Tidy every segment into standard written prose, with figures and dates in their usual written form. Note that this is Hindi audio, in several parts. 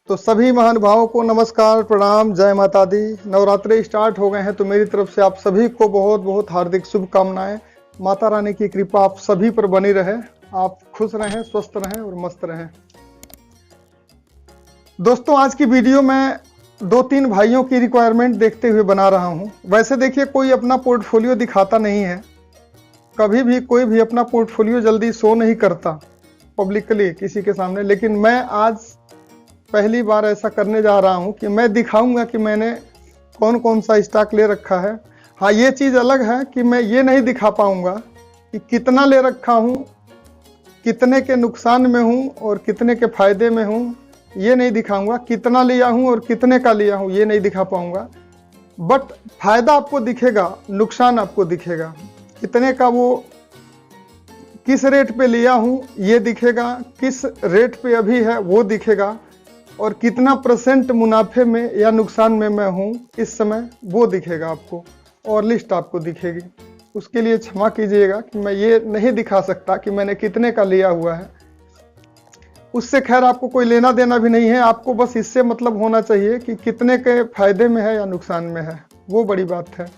तो सभी महानुभावों को नमस्कार, प्रणाम, जय माता दी। नवरात्रि स्टार्ट हो गए हैं तो मेरी तरफ से आप सभी को बहुत बहुत हार्दिक शुभकामनाएं। माता रानी की कृपा आप सभी पर बनी रहे। आप खुश रहें, स्वस्थ रहें और मस्त रहें। दोस्तों, आज की वीडियो में 2-3 भाइयों की रिक्वायरमेंट देखते हुए बना रहा हूं। वैसे देखिए, कोई अपना पोर्टफोलियो दिखाता नहीं है, कभी भी कोई भी अपना पोर्टफोलियो जल्दी शो नहीं करता पब्लिकली किसी के सामने। लेकिन मैं आज पहली बार ऐसा करने जा रहा हूं कि मैं दिखाऊंगा कि मैंने कौन कौन सा स्टॉक ले रखा है। हाँ, ये चीज़ अलग है कि मैं ये नहीं दिखा पाऊंगा कि कितना ले रखा हूं, कितने के नुकसान में हूं और कितने के फायदे में हूं। ये नहीं दिखाऊंगा। कितना लिया हूं और कितने का लिया हूं ये नहीं दिखा पाऊंगा। बट फायदा आपको दिखेगा, नुकसान आपको दिखेगा। कितने का वो किस रेट पे लिया हूं ये दिखेगा, किस रेट पे अभी है वो दिखेगा, और कितना % मुनाफे में या नुकसान में मैं हूं इस समय वो दिखेगा आपको, और लिस्ट आपको दिखेगी। उसके लिए क्षमा कीजिएगा कि मैं ये नहीं दिखा सकता कि मैंने कितने का लिया हुआ है। उससे खैर आपको कोई लेना देना भी नहीं है। आपको बस इससे मतलब होना चाहिए कि कितने के फायदे में है या नुकसान में है, वो बड़ी बात है।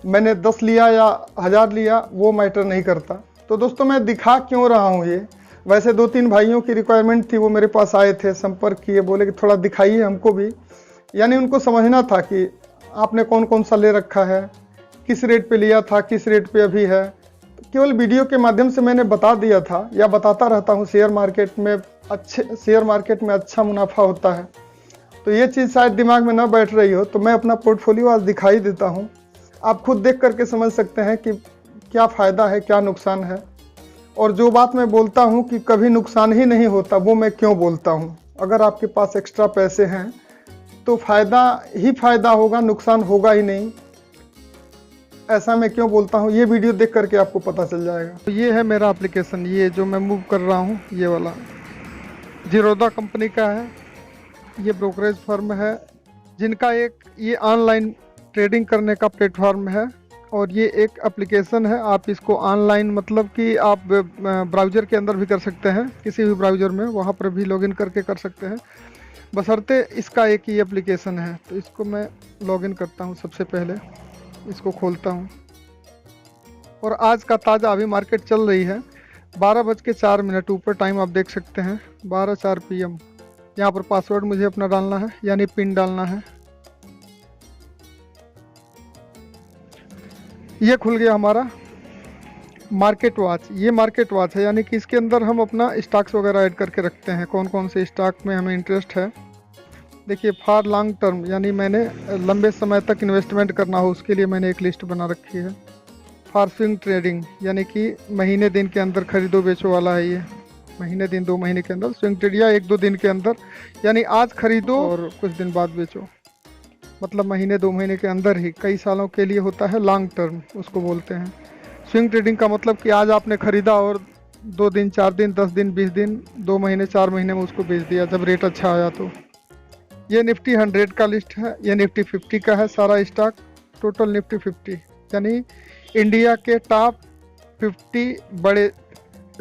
मैंने 10 लिया या 1000 लिया वो मैटर नहीं करता। तो दोस्तों, मैं दिखा क्यों रहा हूँ ये, वैसे 2-3 भाइयों की रिक्वायरमेंट थी, वो मेरे पास आए थे, संपर्क किए, बोले कि थोड़ा दिखाइए हमको भी। यानी उनको समझना था कि आपने कौन कौन सा ले रखा है, किस रेट पे लिया था, किस रेट पे अभी है। तो केवल वीडियो के माध्यम से मैंने बता दिया था या बताता रहता हूँ, शेयर मार्केट में अच्छा मुनाफा होता है। तो ये चीज़ शायद दिमाग में ना बैठ रही हो, तो मैं अपना पोर्टफोलियो आज दिखाई देता हूँ। आप खुद देख करके समझ सकते हैं कि क्या फ़ायदा है, क्या नुकसान है। और जो बात मैं बोलता हूं कि कभी नुकसान ही नहीं होता, वो मैं क्यों बोलता हूं। अगर आपके पास एक्स्ट्रा पैसे हैं तो फ़ायदा ही फ़ायदा होगा, नुकसान होगा ही नहीं। ऐसा मैं क्यों बोलता हूं, ये वीडियो देख करके आपको पता चल जाएगा। तो ये है मेरा एप्लीकेशन, ये जो मैं मूव कर रहा हूं, ये वाला जीरोधा कंपनी का है। ये ब्रोकरेज फर्म है जिनका एक ये ऑनलाइन ट्रेडिंग करने का प्लेटफॉर्म है, और ये एक एप्लीकेशन है। आप इसको ऑनलाइन मतलब कि आप ब्राउज़र के अंदर भी कर सकते हैं, किसी भी ब्राउज़र में, वहाँ पर भी लॉगिन करके कर सकते हैं, बशर्ते इसका एक ही एप्लीकेशन है। तो इसको मैं लॉगिन करता हूँ। सबसे पहले इसको खोलता हूँ, और आज का ताज़ा अभी मार्केट चल रही है 12:04। ऊपर टाइम आप देख सकते हैं, 12:04 PM। यहाँ पर पासवर्ड मुझे अपना डालना है, यानी पिन डालना है। ये खुल गया हमारा मार्केट वॉच। ये मार्केट वॉच है, यानी कि इसके अंदर हम अपना स्टॉक्स वगैरह ऐड करके रखते हैं, कौन कौन से स्टॉक में हमें इंटरेस्ट है। देखिए, फॉर लॉन्ग टर्म, यानी मैंने लंबे समय तक इन्वेस्टमेंट करना हो उसके लिए मैंने एक लिस्ट बना रखी है। फॉर स्विंग ट्रेडिंग, यानी कि महीने दिन के अंदर खरीदो बेचो वाला है ये। महीने दिन, 2 महीने के अंदर स्विंग ट्रेड, या 1-2 दिन के अंदर, यानी आज खरीदो और कुछ दिन बाद बेचो। मतलब महीने 2 महीने के अंदर ही, कई सालों के लिए होता है लॉन्ग टर्म, उसको बोलते हैं। स्विंग ट्रेडिंग का मतलब कि आज आपने खरीदा और 2 दिन, 4 दिन, 10 दिन, 20 दिन, 2 महीने, 4 महीने में उसको बेच दिया जब रेट अच्छा आया। तो ये निफ्टी 100 का लिस्ट है, ये निफ्टी 50 का है सारा स्टॉक। टोटल निफ्टी 50, यानी इंडिया के टॉप 50 बड़े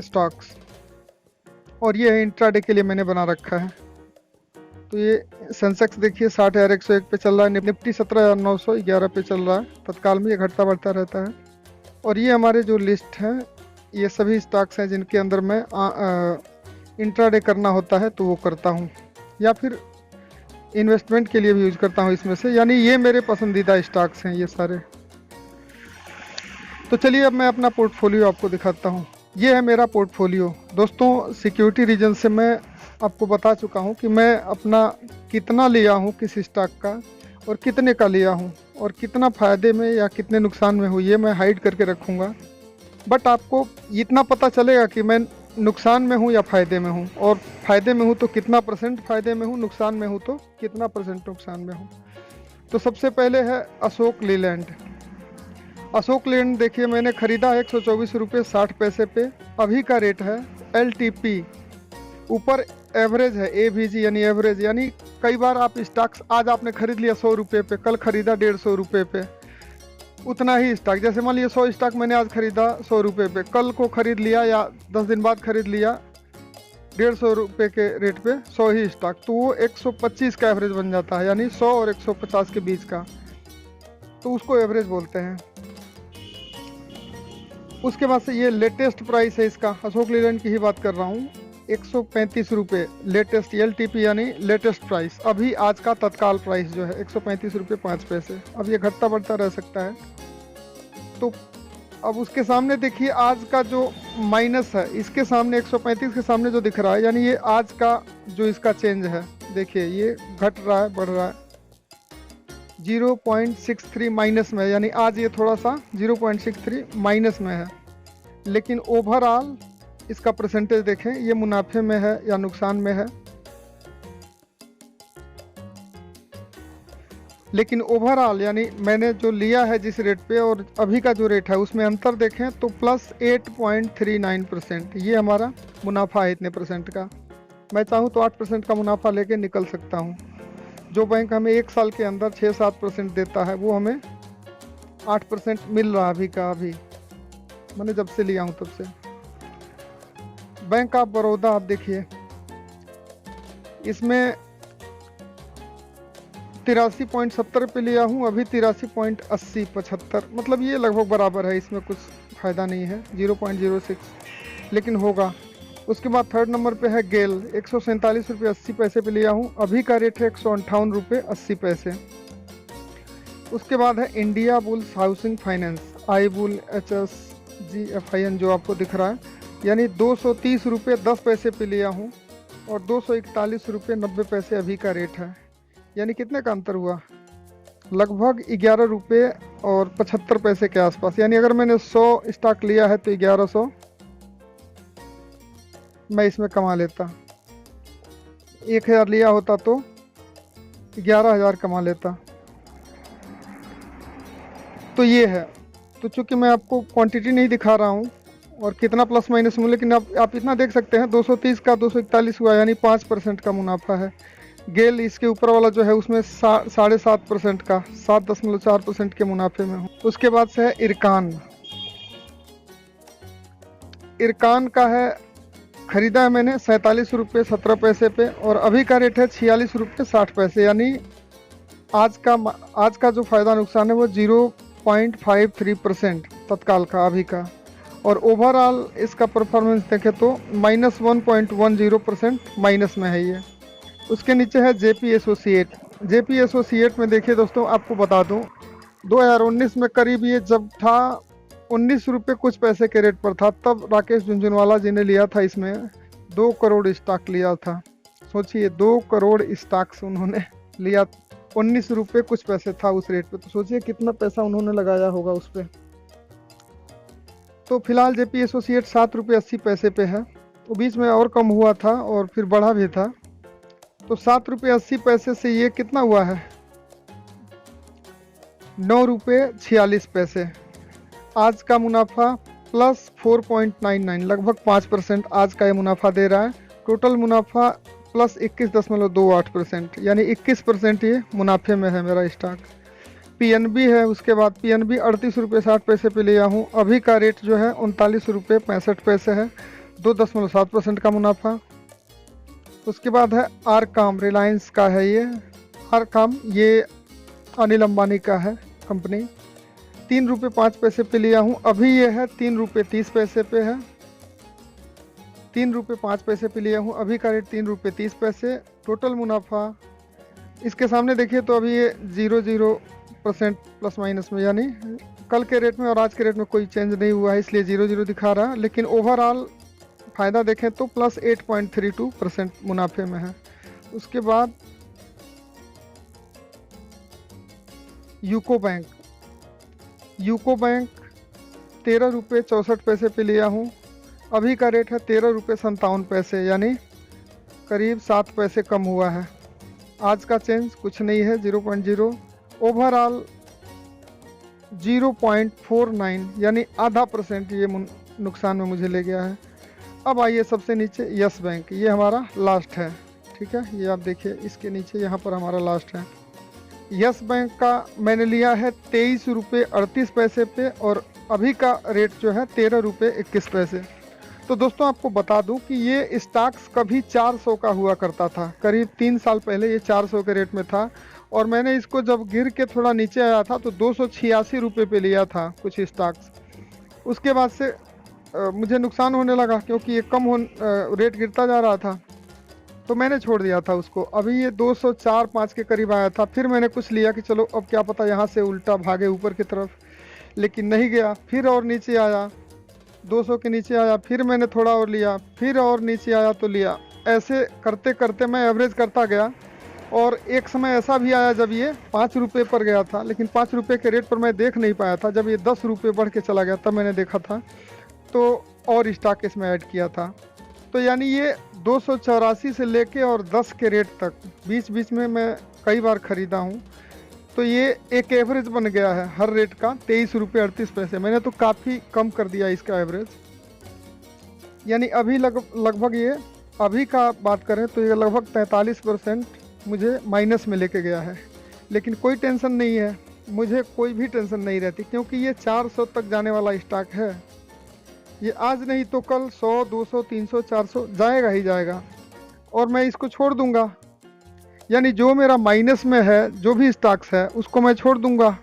स्टॉक्स। और ये इंट्राडे के लिए मैंने बना रखा है। तो ये सेंसेक्स देखिए 60,101 पे चल रहा है, निफ्टी 17,911 पे चल रहा है। तत्काल में ये घटता बढ़ता रहता है। और ये हमारे जो लिस्ट है, ये सभी स्टॉक्स हैं जिनके अंदर मैं इंट्राडे करना होता है तो वो करता हूँ, या फिर इन्वेस्टमेंट के लिए भी यूज करता हूँ इसमें से। यानी ये मेरे पसंदीदा स्टॉक्स हैं ये सारे। तो चलिए अब मैं अपना पोर्टफोलियो आपको दिखाता हूँ। ये है मेरा पोर्टफोलियो। दोस्तों, सिक्योरिटी रीजन से मैं आपको बता चुका हूं कि मैं अपना कितना लिया हूं किस स्टॉक का, और कितने का लिया हूं, और कितना फ़ायदे में या कितने नुकसान में हूं, ये मैं हाइड करके रखूंगा। बट आपको इतना पता चलेगा कि मैं नुकसान में हूं या फ़ायदे में हूं, और फ़ायदे में हूं तो कितना % फ़ायदे में हूं, नुकसान में हूं तो कितना % नुकसान में हूं। तो सबसे पहले है अशोक लीलैंड। अशोक लीलैंड देखिए, मैंने ख़रीदा 124 रुपये 60 पैसे पे। अभी का रेट है LTP, ऊपर एवरेज है, AVG यानी एवरेज। यानी कई बार आप स्टॉक्स आज आपने खरीद लिया 100 रुपये पे, कल खरीदा 150 रुपये पे, उतना ही स्टॉक। जैसे मान लिया 100 स्टॉक मैंने आज खरीदा 100 रुपये पे, कल को खरीद लिया या 10 दिन बाद खरीद लिया ₹150 के रेट पे 100 ही स्टॉक, तो वो 125 का एवरेज बन जाता है, यानी 100 और 150 के बीच का, तो उसको एवरेज बोलते हैं। उसके बाद से ये लेटेस्ट प्राइस है इसका, अशोक लीलैंड की ही बात कर रहा हूँ, ₹135 लेटेस्ट, LTP यानी लेटेस्ट प्राइस, अभी आज का तत्काल प्राइस जो है ₹135.05। अब ये घटता बढ़ता रह सकता है। तो अब उसके सामने देखिए आज का जो माइनस है, इसके सामने 135 के सामने जो दिख रहा है, यानी ये आज का जो इसका चेंज है, देखिए ये घट रहा है, बढ़ रहा है, 0.63 माइनस में है, यानी आज ये थोड़ा सा 0.63 माइनस में है। लेकिन ओवरऑल इसका परसेंटेज देखें, ये मुनाफे में है या नुकसान में है। लेकिन ओवरऑल यानी मैंने जो लिया है जिस रेट पे और अभी का जो रेट है उसमें अंतर देखें तो प्लस 8.39%, ये हमारा मुनाफा है इतने परसेंट का। मैं चाहूँ तो 8% का मुनाफा लेके निकल सकता हूँ। जो बैंक हमें 1 साल के अंदर 6-7% देता है, वो हमें 8% मिल रहा अभी का अभी, मैंने जब से लिया हूँ तब से। बैंक ऑफ बड़ौदा आप देखिए, इसमें 83.70 पे लिया हूँ, अभी 83.80-75, मतलब ये लगभग बराबर है, इसमें कुछ फ़ायदा नहीं है, 0.06 लेकिन होगा। उसके बाद थर्ड नंबर पे है गेल, ₹147.80 पे लिया हूँ, अभी का रेट है ₹158.80। उसके बाद है इंडिया बुल्स हाउसिंग फाइनेंस, आई बुल HSGFIN जो आपको दिख रहा है, यानी ₹230.10 पे लिया हूँ और ₹241.90 अभी का रेट है। यानी कितने का अंतर हुआ, लगभग ₹11.75 के आसपास। यानी अगर मैंने 100 स्टॉक लिया है तो 1100 मैं इसमें कमा लेता, 1000 लिया होता तो 11000 कमा लेता। तो ये है, तो चूंकि मैं आपको क्वांटिटी नहीं दिखा रहा हूँ और कितना प्लस माइनस हूँ, लेकिन आप इतना देख सकते हैं 230 का 241 हुआ, यानी 5% का मुनाफा है। गेल इसके ऊपर वाला जो है उसमें 7.5% का 7.4% के मुनाफे में हूँ। उसके बाद से है इरकान, इरकान का है खरीदा है मैंने ₹47.17 पे और अभी का रेट है ₹46.60, यानी आज का जो फ़ायदा नुकसान है वो 0.53% तत्काल का अभी का। और ओवरऑल इसका परफॉर्मेंस देखें तो -1.10% माइनस में है ये। उसके नीचे है JP एसोसिएट, JP एसोसिएट में देखिए दोस्तों, आपको बता दूं 2019 में करीब ये जब था ₹19 कुछ पैसे के रेट पर था, तब राकेश झुनझुनवाला जी ने लिया था, इसमें 2 करोड़ स्टॉक लिया था। सोचिए 2 करोड़ स्टॉक्स उन्होंने लिया, ₹19 कुछ पैसे था उस रेट पे, तो सोचिए कितना पैसा उन्होंने लगाया होगा उस पर। तो फिलहाल JP एसोसिएट ₹7.80 पे है, तो बीच में और कम हुआ था और फिर बढ़ा भी था। तो ₹7.80 से ये कितना हुआ है, ₹9.46। आज का मुनाफा प्लस 4.99, लगभग 5% आज का ये मुनाफा दे रहा है। टोटल मुनाफा प्लस 21.28%, यानी 21% ये मुनाफे में है मेरा स्टॉक। PNB है, उसके बाद PNB ₹38.60 पे लिया हूँ, अभी का रेट जो है ₹39.65 है, 2.7% का मुनाफा। उसके बाद है आरकाम, रिलायंस का है ये आरकाम, ये अनिल अंबानी का है कंपनी, ₹3.05 पे लिया हूँ, अभी ये है ₹3.30 पे है, ₹3.05 पे लिया हूँ, अभी का रेट ₹3.30। टोटल मुनाफा इसके सामने देखिए तो अभी ये 0% प्लस माइनस में, यानी कल के रेट में और आज के रेट में कोई चेंज नहीं हुआ है, इसलिए 0 दिखा रहा है। लेकिन ओवरऑल फ़ायदा देखें तो प्लस 8.32% मुनाफे में है। उसके बाद यूको बैंक, यूको बैंक ₹13.64 पे लिया हूँ, अभी का रेट है ₹13.57, यानी करीब 7 पैसे कम हुआ है। आज का चेंज कुछ नहीं है, 0.0, ओवरऑल 0.49, यानी ½ % ये नुकसान में मुझे ले गया है। अब आइए सबसे नीचे यस बैंक, ये हमारा लास्ट है, ठीक है, ये आप देखिए इसके नीचे यहाँ पर हमारा लास्ट है। यस बैंक का मैंने लिया है ₹23.38 पे और अभी का रेट जो है ₹13.21। तो दोस्तों आपको बता दूं कि ये स्टॉक्स कभी 400 का हुआ करता था, करीब 3 साल पहले ये 400 के रेट में था। और मैंने इसको जब गिर के थोड़ा नीचे आया था तो 286 रुपये पे लिया था कुछ स्टॉक्स। उसके बाद से मुझे नुकसान होने लगा क्योंकि ये रेट गिरता जा रहा था, तो मैंने छोड़ दिया था उसको। अभी ये 204-5 के करीब आया था, फिर मैंने कुछ लिया कि चलो अब क्या पता यहाँ से उल्टा भागे ऊपर की तरफ, लेकिन नहीं गया। फिर और नीचे आया, 200 के नीचे आया, फिर मैंने थोड़ा और लिया, फिर और नीचे आया तो लिया। ऐसे करते करते मैं एवरेज करता गया। और एक समय ऐसा भी आया जब ये 5 रुपये पर गया था, लेकिन 5 रुपये के रेट पर मैं देख नहीं पाया था। जब ये 10 रुपये बढ़ के चला गया तब मैंने देखा था, तो और स्टॉक इसमें ऐड किया था। तो यानी ये 284 से लेके और 10 के रेट तक बीच बीच में मैं कई बार ख़रीदा हूँ। तो ये एक एवरेज बन गया है हर रेट का 23 रुपये 38 पैसे। मैंने तो काफ़ी कम कर दिया इसका एवरेज। यानी अभी लगभग ये अभी का बात करें तो ये लगभग 43% मुझे माइनस में लेके गया है। लेकिन कोई टेंशन नहीं है, मुझे कोई भी टेंशन नहीं रहती, क्योंकि ये 400 तक जाने वाला स्टॉक है। ये आज नहीं तो कल 100, 200, 300, 400 जाएगा ही जाएगा, और मैं इसको छोड़ दूंगा। यानी जो मेरा माइनस में है, जो भी स्टॉक्स है, उसको मैं छोड़ दूंगा,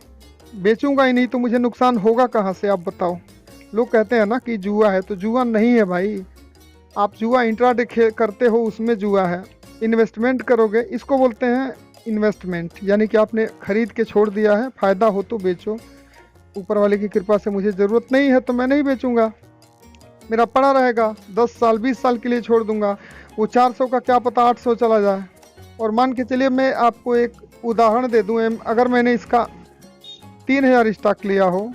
बेचूंगा ही नहीं। तो मुझे नुकसान होगा कहाँ से, आप बताओ। लोग कहते हैं ना कि जुआ है, तो जुआ नहीं है भाई। आप जुआ इंट्राडे करते हो, उसमें जुआ है। इन्वेस्टमेंट करोगे, इसको बोलते हैं इन्वेस्टमेंट। यानी कि आपने खरीद के छोड़ दिया है, फ़ायदा हो तो बेचो। ऊपर वाले की कृपा से मुझे ज़रूरत नहीं है तो मैं नहीं बेचूंगा, मेरा पड़ा रहेगा। 10 साल 20 साल के लिए छोड़ दूंगा। वो 400 का क्या पता 800 चला जाए। और मान के चलिए, मैं आपको एक उदाहरण दे दूं, अगर मैंने इसका 3000 स्टॉक लिया हो,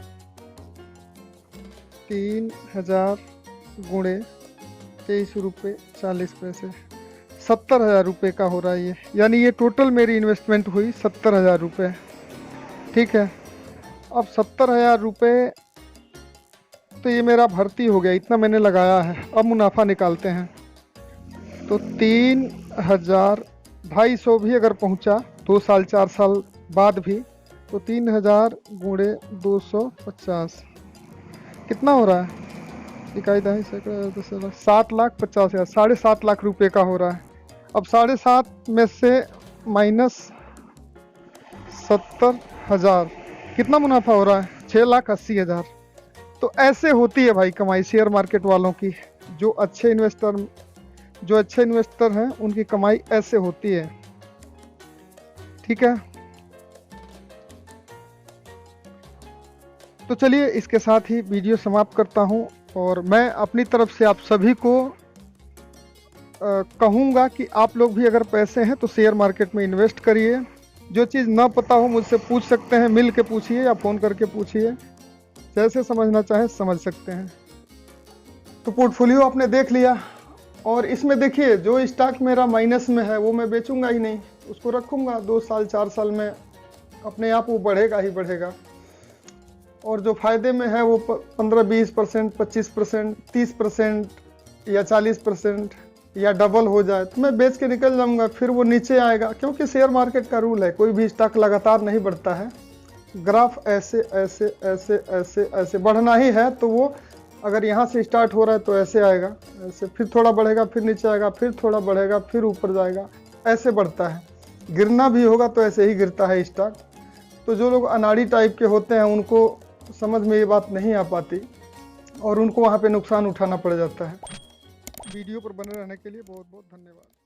3000 गुणे 23 रुपये 40 पैसे, 70,000 रुपये का हो रहा है ये। यानी ये टोटल मेरी इन्वेस्टमेंट हुई 70,000 रुपये। ठीक है, अब 70,000 रुपये तो ये मेरा भर्ती हो गया, इतना मैंने लगाया है। अब मुनाफा निकालते हैं। तो 3,000, 250 भी अगर पहुंचा 2 साल 4 साल बाद भी, तो 3000 गुणे 250 कितना हो रहा है? इकाई दहाई सैकड़ा 7,50,000, 7.5 लाख रुपए का हो रहा है। अब 7.5 में से माइनस 70,000, कितना मुनाफा हो रहा है? 6,80,000। तो ऐसे होती है भाई कमाई शेयर मार्केट वालों की। जो अच्छे इन्वेस्टर हैं उनकी कमाई ऐसे होती है। ठीक है, तो चलिए इसके साथ ही वीडियो समाप्त करता हूं। और मैं अपनी तरफ से आप सभी को कहूँगा कि आप लोग भी अगर पैसे हैं तो शेयर मार्केट में इन्वेस्ट करिए। जो चीज़ ना पता हो मुझसे पूछ सकते हैं, मिल के पूछिए या फ़ोन करके पूछिए, जैसे समझना चाहें समझ सकते हैं। तो पोर्टफोलियो आपने देख लिया, और इसमें देखिए जो स्टॉक मेरा माइनस में है वो मैं बेचूंगा ही नहीं, उसको रखूंगा। 2 साल 4 साल में अपने आप वो बढ़ेगा ही बढ़ेगा। और जो फ़ायदे में है वो 15-20%, 25%, 30% या 40% या डबल हो जाए तो मैं बेच के निकल जाऊंगा। फिर वो नीचे आएगा, क्योंकि शेयर मार्केट का रूल है, कोई भी स्टॉक लगातार नहीं बढ़ता है। ग्राफ ऐसे ऐसे ऐसे ऐसे ऐसे बढ़ना ही है, तो वो अगर यहाँ से स्टार्ट हो रहा है तो ऐसे आएगा, ऐसे फिर थोड़ा बढ़ेगा, फिर नीचे आएगा, फिर थोड़ा बढ़ेगा, फिर ऊपर जाएगा, ऐसे बढ़ता है। गिरना भी होगा तो ऐसे ही गिरता है स्टॉक। तो जो लोग अनाड़ी टाइप के होते हैं उनको समझ में ये बात नहीं आ पाती, और उनको वहाँ पे नुकसान उठाना पड़ जाता है। वीडियो पर बने रहने के लिए बहुत बहुत धन्यवाद।